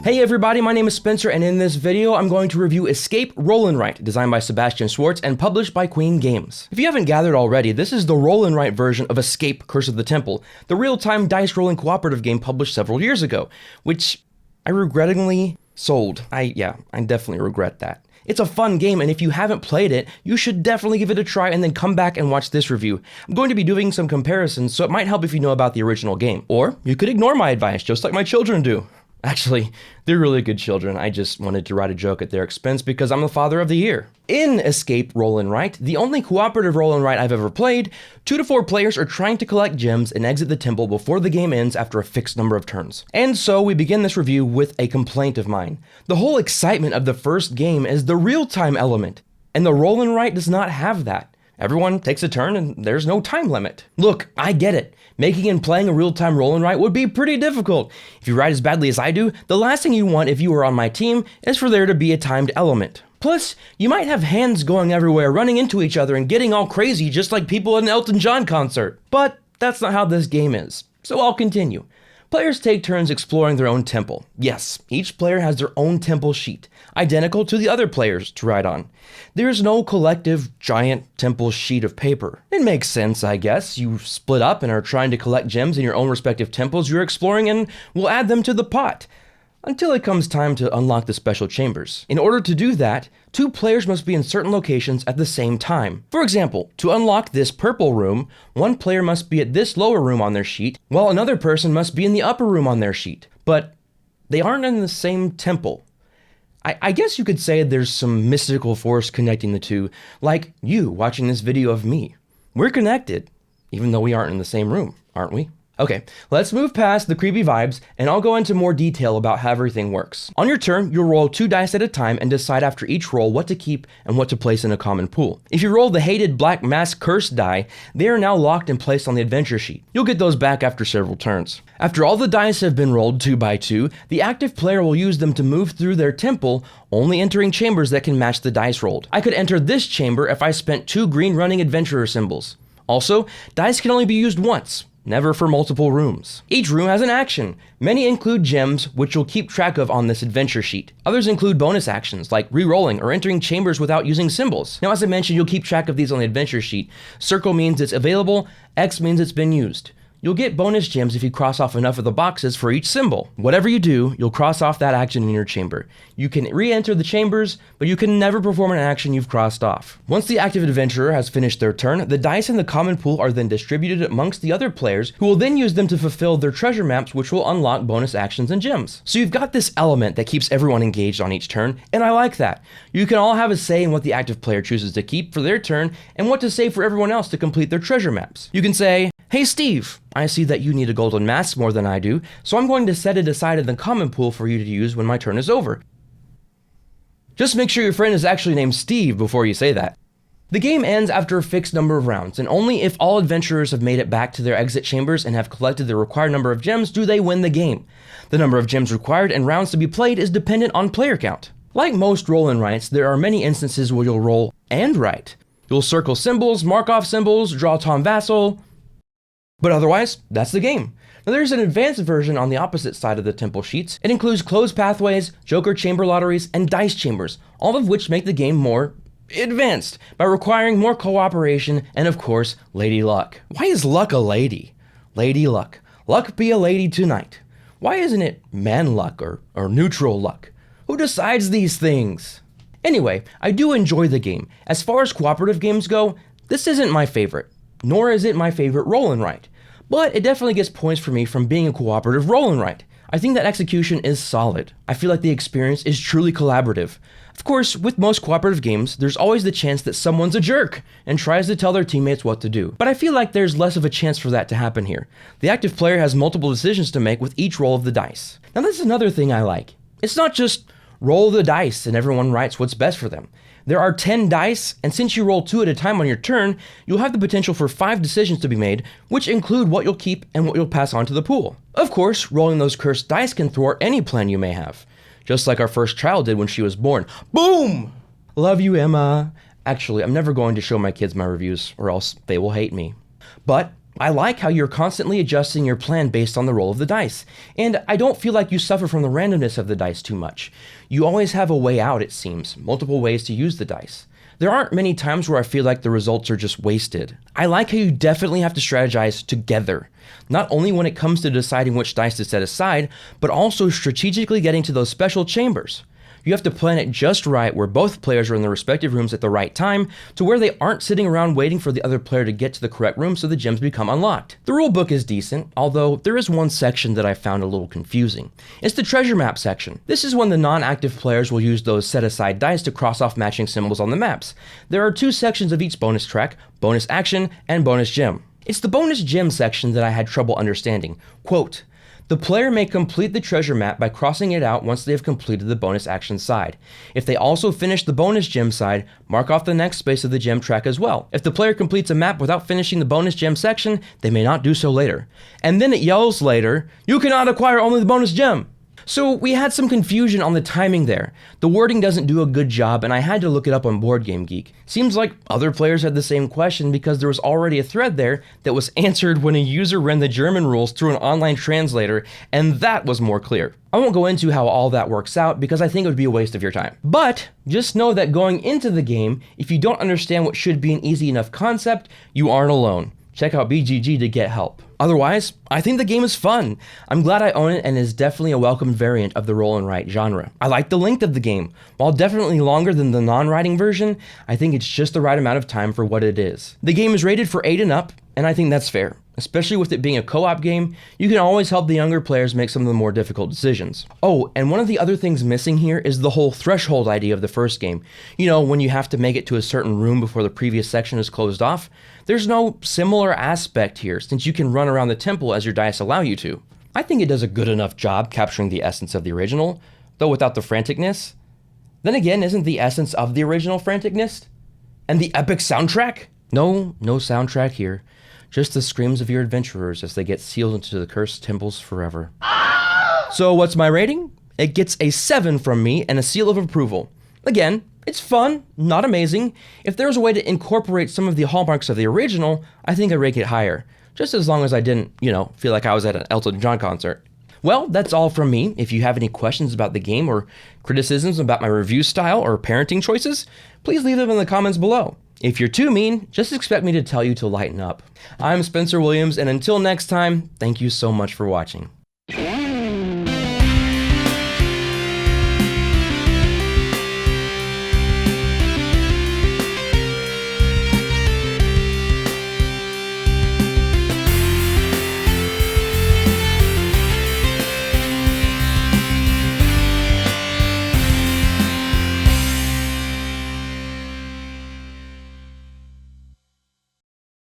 Hey everybody, my name is Spencer, and in this video I'm going to review Escape Roll and Write, designed by Sebastian Schwartz and published by Queen Games. If you haven't gathered already, this is the roll and write version of Escape Curse of the Temple, the real-time dice rolling cooperative game published several years ago, which I regrettingly sold. I definitely regret that. It's a fun game, and if you haven't played it, you should definitely give it a try and then come back and watch this review. I'm going to be doing some comparisons, so it might help if you know about the original game. Or you could ignore my advice, just like my children do. Actually, they're really good children. I just wanted to write a joke at their expense because I'm the father of the year. In Escape Roll and Write, the only cooperative roll and write I've ever played, 2 to 4 players are trying to collect gems and exit the temple before the game ends after a fixed number of turns. And so we begin this review with a complaint of mine. The whole excitement of the first game is the real-time element, and the roll and write does not have that. Everyone takes a turn and there's no time limit. Look, I get it. Making and playing a real-time roll and write would be pretty difficult. If you write as badly as I do, the last thing you want if you were on my team is for there to be a timed element. Plus, you might have hands going everywhere, running into each other and getting all crazy just like people at an Elton John concert. But that's not how this game is, so I'll continue. Players take turns exploring their own temple. Yes, each player has their own temple sheet, identical to the other players to write on. There's no collective giant temple sheet of paper. It makes sense, I guess. You split up and are trying to collect gems in your own respective temples you're exploring and will add them to the pot, until it comes time to unlock the special chambers. In order to do that, 2 players must be in certain locations at the same time. For example, to unlock this purple room, 1 player must be at this lower room on their sheet, while another person must be in the upper room on their sheet. But they aren't in the same temple. I guess you could say there's some mystical force connecting the two, like you watching this video of me. We're connected, even though we aren't in the same room, aren't we? Okay, let's move past the creepy vibes, and I'll go into more detail about how everything works. On your turn, you'll roll 2 dice at a time and decide after each roll what to keep and what to place in a common pool. If you roll the hated black mask curse die, they are now locked and placed on the adventure sheet. You'll get those back after several turns. After all the dice have been rolled 2 by 2, the active player will use them to move through their temple, only entering chambers that can match the dice rolled. I could enter this chamber if I spent 2 green running adventurer symbols. Also, dice can only be used once, never for multiple rooms. Each room has an action. Many include gems, which you'll keep track of on this adventure sheet. Others include bonus actions, like re-rolling or entering chambers without using symbols. Now, as I mentioned, you'll keep track of these on the adventure sheet. Circle means it's available, X means it's been used. You'll get bonus gems if you cross off enough of the boxes for each symbol. Whatever you do, you'll cross off that action in your chamber. You can re-enter the chambers, but you can never perform an action you've crossed off. Once the active adventurer has finished their turn, the dice in the common pool are then distributed amongst the other players, who will then use them to fulfill their treasure maps, which will unlock bonus actions and gems. So you've got this element that keeps everyone engaged on each turn, and I like that. You can all have a say in what the active player chooses to keep for their turn, and what to say for everyone else to complete their treasure maps. You can say, "Hey Steve, I see that you need a golden mask more than I do, so I'm going to set it aside in the common pool for you to use when my turn is over." Just make sure your friend is actually named Steve before you say that. The game ends after a fixed number of rounds, and only if all adventurers have made it back to their exit chambers and have collected the required number of gems do they win the game. The number of gems required and rounds to be played is dependent on player count. Like most roll and writes, there are many instances where you'll roll and write. You'll circle symbols, mark off symbols, draw Tom Vassal, but otherwise, that's the game. Now there's an advanced version on the opposite side of the temple sheets. It includes closed pathways, joker chamber lotteries, and dice chambers, all of which make the game more advanced by requiring more cooperation and, of course, lady luck. Why is luck a lady? Lady luck. Luck be a lady tonight. Why isn't it man luck or neutral luck? Who decides these things? Anyway, I do enjoy the game. As far as cooperative games go, this isn't my favorite, nor is it my favorite roll and write. But it definitely gets points for me from being a cooperative roll and write. I think that execution is solid. I feel like the experience is truly collaborative. Of course, with most cooperative games, there's always the chance that someone's a jerk and tries to tell their teammates what to do. But I feel like there's less of a chance for that to happen here. The active player has multiple decisions to make with each roll of the dice. Now that's another thing I like. It's not just roll the dice and everyone writes what's best for them. There are 10 dice, and since you roll 2 at a time on your turn, you'll have the potential for 5 decisions to be made, which include what you'll keep and what you'll pass on to the pool. Of course, rolling those cursed dice can thwart any plan you may have, just like our first child did when she was born. Boom! Love you, Emma. Actually, I'm never going to show my kids my reviews, or else they will hate me. But I like how you're constantly adjusting your plan based on the roll of the dice, and I don't feel like you suffer from the randomness of the dice too much. You always have a way out, it seems, multiple ways to use the dice. There aren't many times where I feel like the results are just wasted. I like how you definitely have to strategize together, not only when it comes to deciding which dice to set aside, but also strategically getting to those special chambers. You have to plan it just right where both players are in their respective rooms at the right time to where they aren't sitting around waiting for the other player to get to the correct room so the gems become unlocked. The rulebook is decent, although there is one section that I found a little confusing. It's the treasure map section. This is when the non-active players will use those set-aside dice to cross off matching symbols on the maps. There are 2 sections of each bonus track, bonus action, and bonus gem. It's the bonus gem section that I had trouble understanding. Quote, "The player may complete the treasure map by crossing it out once they have completed the bonus action side. If they also finish the bonus gem side, mark off the next space of the gem track as well. If the player completes a map without finishing the bonus gem section, they may not do so later." And then it yells later, "You cannot acquire only the bonus gem." So we had some confusion on the timing there. The wording doesn't do a good job, and I had to look it up on BoardGameGeek. Seems like other players had the same question because there was already a thread there that was answered when a user ran the German rules through an online translator, and that was more clear. I won't go into how all that works out because I think it would be a waste of your time. But just know that going into the game, if you don't understand what should be an easy enough concept, you aren't alone. Check out BGG to get help. Otherwise, I think the game is fun. I'm glad I own it and is definitely a welcome variant of the roll and write genre. I like the length of the game. While definitely longer than the non-writing version, I think it's just the right amount of time for what it is. The game is rated for 8 and up, and I think that's fair. Especially with it being a co-op game, you can always help the younger players make some of the more difficult decisions. Oh, and one of the other things missing here is the whole threshold idea of the first game. You know, when you have to make it to a certain room before the previous section is closed off. There's no similar aspect here, since you can run around the temple as your dice allow you to. I think it does a good enough job capturing the essence of the original, though without the franticness. Then again, isn't the essence of the original franticness? And the epic soundtrack? No soundtrack here. Just the screams of your adventurers as they get sealed into the cursed temples forever. So what's my rating? It gets a 7 from me and a seal of approval. Again, it's fun, not amazing. If there was a way to incorporate some of the hallmarks of the original, I think I'd rate it higher. Just as long as I didn't, feel like I was at an Elton John concert. Well, that's all from me. If you have any questions about the game or criticisms about my review style or parenting choices, please leave them in the comments below. If you're too mean, just expect me to tell you to lighten up. I'm Spencer Williams, and until next time, thank you so much for watching.